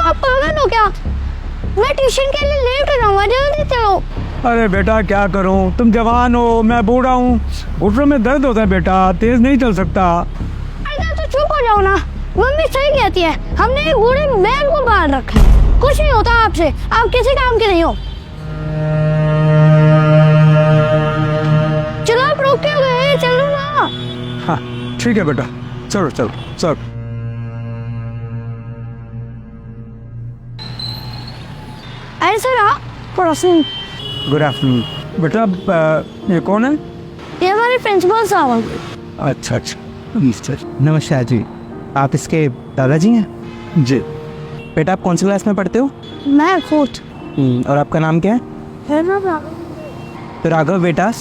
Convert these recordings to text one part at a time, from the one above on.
आप पागल हो क्या? मैं ट्यूशन के लिए लेट हो रहा हूँ, जल्दी चलो। अरे बेटा क्या करूं, तुम जवान हो, मैं बूढ़ा हूँ, घुटनों में दर्द होता है बेटा, तेज नहीं चल सकता। अरे तो चुप हो जाओ ना, मम्मी सही कहती है, हमने एक बूढ़े बैल को बांध रखा है, कुछ नहीं होता आपसे, आप किसी काम के नहीं हो। चलो आप रुक क्यों गए, चलो ना। हाँ ठीक है बेटा, चलो चलो चलो। अरे सर आप पड़ोसी। गुड आफ्टरनून बेटा। ये कौन है? ये हमारे प्रिंसिपल साहब। अच्छा अच्छा। नमस्कार जी, आप इसके दादाजी हैं? जी। बेटा आप कौन सी क्लास में पढ़ते हो? मैं फोर्थ। और आपका नाम क्या है? तो राघव बेटा,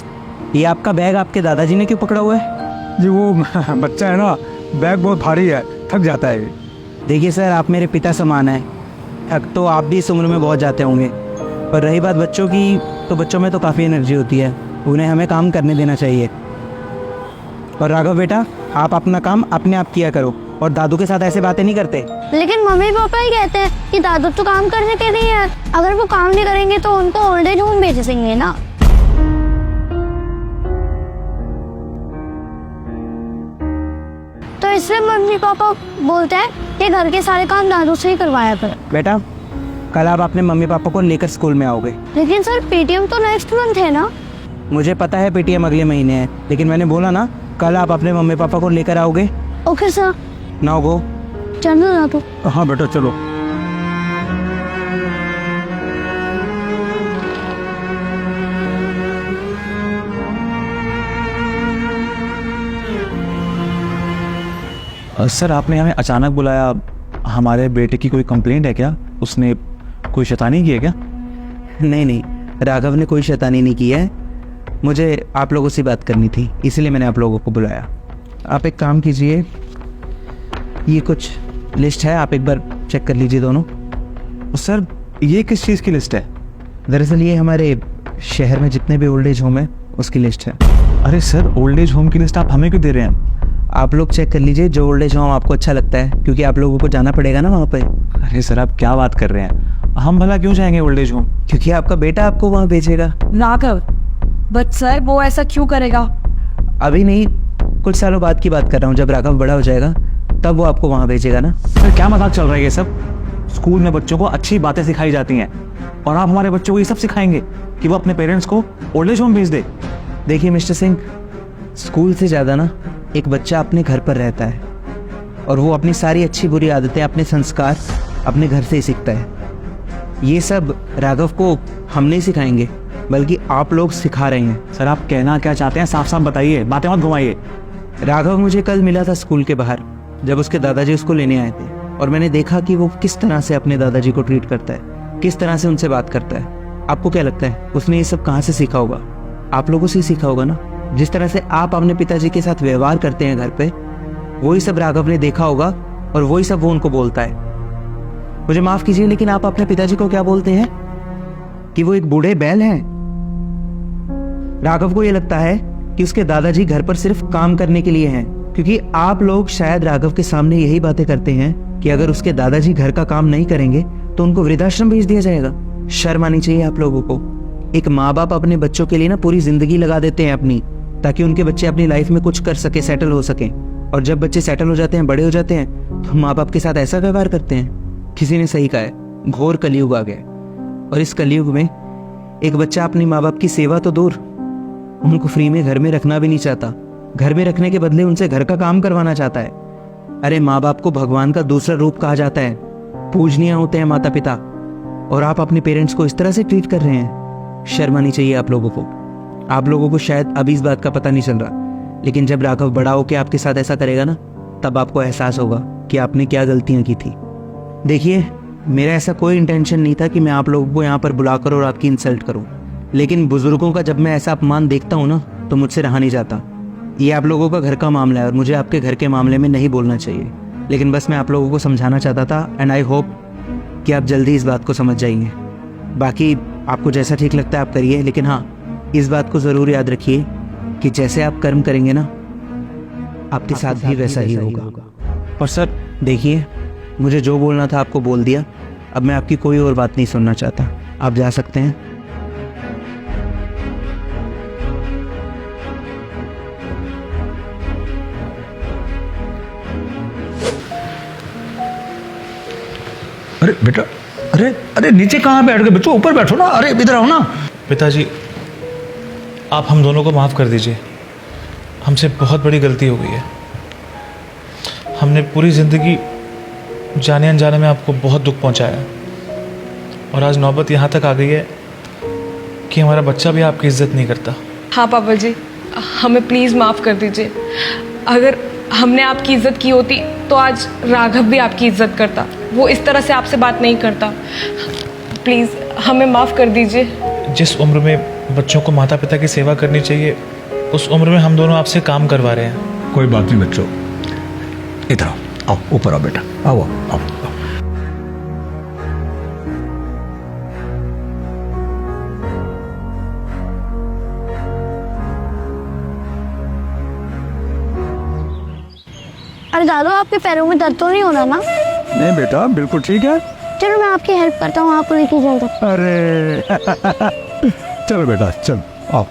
ये आपका बैग आपके दादाजी ने क्यों पकड़ा हुआ है? जी वो बच्चा है ना, बैग बहुत भारी है, थक जाता है। देखिए सर, आप मेरे पिता समान हैं, थक तो आप भी इस उम्र में बहुत जाते होंगे, पर रही बात बच्चों की, तो बच्चों में तो काफ़ी एनर्जी होती है, उन्हें हमें काम करने देना चाहिए। और राघव बेटा, आप अपना काम अपने आप किया करो और दादू के साथ ऐसे बातें नहीं करते। लेकिन मम्मी पापा ही कहते हैं कि दादू तो काम करने के नहीं है, अगर वो काम नहीं करेंगे तो उनको ओल्ड एज होम भेज देंगे ना। तो इसलिए मम्मी पापा बोलते हैं कि घर के सारे काम दादू से ही करवाया करो। बेटा कल आप अपने मम्मी पापा को लेकर स्कूल में आओगे। लेकिन सर पेटीएम तो नेक्स्ट मंथ है ना। मुझे पता है पेटीएम अगले महीने है, लेकिन मैंने बोला ना कल आप अपने मम्मी पापा को लेकर आओगे। Okay sir. Now go. चलो ना तो। हाँ बेटा चलो। सर आपने हमें अचानक बुलाया, हमारे बेटे की कोई कंप्लेंट है क्या? उसने कोई शैतानी की है क्या? नहीं नहीं, राघव ने कोई शैतानी नहीं की है, मुझे आप लोगों से बात करनी थी, इसलिए मैंने आप लोगों को बुलाया। आप एक काम कीजिए, ये कुछ लिस्ट है, आप एक बार चेक कर लीजिए दोनों। सर ये किस चीज़ की लिस्ट है? दरअसल ये हमारे शहर में जितने भी ओल्ड एज होम है उसकी लिस्ट है। अरे सर ओल्ड एज होम की लिस्ट आप हमें क्यों दे रहे हैं? आप लोग चेक कर लीजिए जो ओल्ड एज होम आपको अच्छा लगता है, क्योंकि आप लोगों को जाना पड़ेगा ना वहाँ पे। अरे सर आप क्या बात कर रहे हैं, हम भला क्यों जाएंगे ओल्ड एज होम? क्योंकि आपका बेटा आपको वहाँ भेजेगा। राघव, बट सर वो ऐसा क्यों करेगा? अभी नहीं, कुछ सालों बाद की बात कर रहा हूँ, जब राघव बड़ा हो जाएगा तब वो आपको वहाँ भेजेगा ना। सर क्या मजाक चल रहा है ये सब? स्कूल में बच्चों को अच्छी बातें सिखाई जाती हैं और आप हमारे बच्चों को ये सब सिखाएंगे कि वो अपने पेरेंट्स को ओल्ड एज होम भेज दे? देखिए मिस्टर सिंह, स्कूल से ज़्यादा ना एक बच्चा अपने घर पर रहता है और वो अपनी सारी अच्छी बुरी आदतें, अपने संस्कार अपने घर से ही सीखता है। ये सब राघव को हम नहीं सिखाएंगे, बल्कि आप लोग सिखा रहे हैं। सर आप कहना क्या चाहते हैं, साफ साफ बताइए, बातें मत घुमाइए। राघव मुझे कल मिला था स्कूल के बाहर, जब उसके दादाजी उसको लेने आए थे, और मैंने देखा कि वो किस तरह से अपने दादाजी को ट्रीट करता है, किस तरह से उनसे बात करता है। आपको क्या लगता है उसने ये सब कहाँ से सीखा होगा? आप लोगों से ही सीखा होगा ना। जिस तरह से आप अपने पिताजी के साथ व्यवहार करते हैं घर पे, वही सब राघव ने देखा होगा और वही सब वो उनको बोलता है। मुझे माफ कीजिए, लेकिन आप अपने पिताजी को क्या बोलते हैं कि वो एक बूढ़े बैल हैं। राघव को ये लगता है कि उसके दादाजी घर पर सिर्फ काम करने के लिए हैं, क्योंकि आप लोग शायद राघव के सामने यही बातें करते हैं कि अगर उसके दादाजी घर का काम नहीं करेंगे तो उनको वृद्धाश्रम भेज दिया जाएगा। शर्म आनी चाहिए आप लोगों को। एक माँ बाप अपने बच्चों के लिए ना पूरी जिंदगी लगा देते हैं अपनी, ताकि उनके बच्चे अपनी लाइफ में कुछ कर सके, सेटल हो सके। और जब बच्चे सेटल हो जाते हैं, बड़े हो जाते हैं, तो माँ बाप के साथ ऐसा व्यवहार करते हैं। किसी ने सही कहा है, घोर कलयुग आ गया, और इस कलयुग में एक बच्चा अपनी माँ बाप की सेवा तो दूर, उनको फ्री में घर में रखना भी नहीं चाहता। घर में रखने के बदले उनसे घर का काम करवाना चाहता है। अरे माँ बाप को भगवान का दूसरा रूप कहा जाता है, पूजनीय होते हैं माता पिता, और आप अपने पेरेंट्स को इस तरह से ट्रीट कर रहे हैं। शर्म आनी चाहिए आप लोगों को। आप लोगों को शायद अभी इस बात का पता नहीं चल रहा, लेकिन जब राघव बड़ा होकर आपके साथ ऐसा करेगा ना, तब आपको एहसास होगा कि आपने क्या गलतियां की थी। देखिए, मेरा ऐसा कोई इंटेंशन नहीं था कि मैं आप लोगों को यहाँ पर बुलाकर और आपकी इंसल्ट करूँ, लेकिन बुजुर्गों का जब मैं ऐसा अपमान देखता हूँ ना, तो मुझसे रहा नहीं जाता। ये आप लोगों का घर का मामला है और मुझे आपके घर के मामले में नहीं बोलना चाहिए, लेकिन बस मैं आप लोगों को समझाना चाहता था, एंड आई होप कि आप जल्दी इस बात को समझ जाएंगे। बाकी आपको जैसा ठीक लगता है आप करिए, लेकिन हाँ, इस बात को ज़रूर याद रखिए कि जैसे आप कर्म करेंगे ना, आपके साथ भी वैसा ही होगा। और सर देखिए, मुझे जो बोलना था आपको बोल दिया, अब मैं आपकी कोई और बात नहीं सुनना चाहता, आप जा सकते हैं। अरे बेटा, अरे अरे नीचे कहाँ बैठ गए बच्चों, ऊपर बैठो ना। अरे इधर आओ ना। पिताजी, आप हम दोनों को माफ़ कर दीजिए। हमसे बहुत बड़ी गलती हो गई है। हमने पूरी ज़िंदगी जाने अनजाने में आपको बहुत दुख पहुंचाया, और आज नौबत यहाँ तक आ गई है कि हमारा बच्चा भी आपकी इज्जत नहीं करता। हाँ पापा जी, हमें प्लीज़ माफ़ कर दीजिए। अगर हमने आपकी इज्जत की होती तो आज राघव भी आपकी इज्जत करता। वो इस तरह से आपसे बात नहीं करता। प्लीज़ हमें माफ़ कर दीजिए। जिस उम्र में बच्चों को माता पिता की सेवा करनी चाहिए, उस उम्र में हम दोनों आपसे काम करवा रहे हैं। कोई बात नहीं बच्चों, इधर आओ, आओ ऊपर आओ बेटा, आओ आओ आओ। अरे दादू, आपके पैरों में दर्द तो नहीं हो रहा ना? नहीं बेटा, बिल्कुल ठीक है। चलो मैं आपकी हेल्प करता हूँ, आपको लेके चलता हूँ। अरे चलो बेटा, चलो आओ।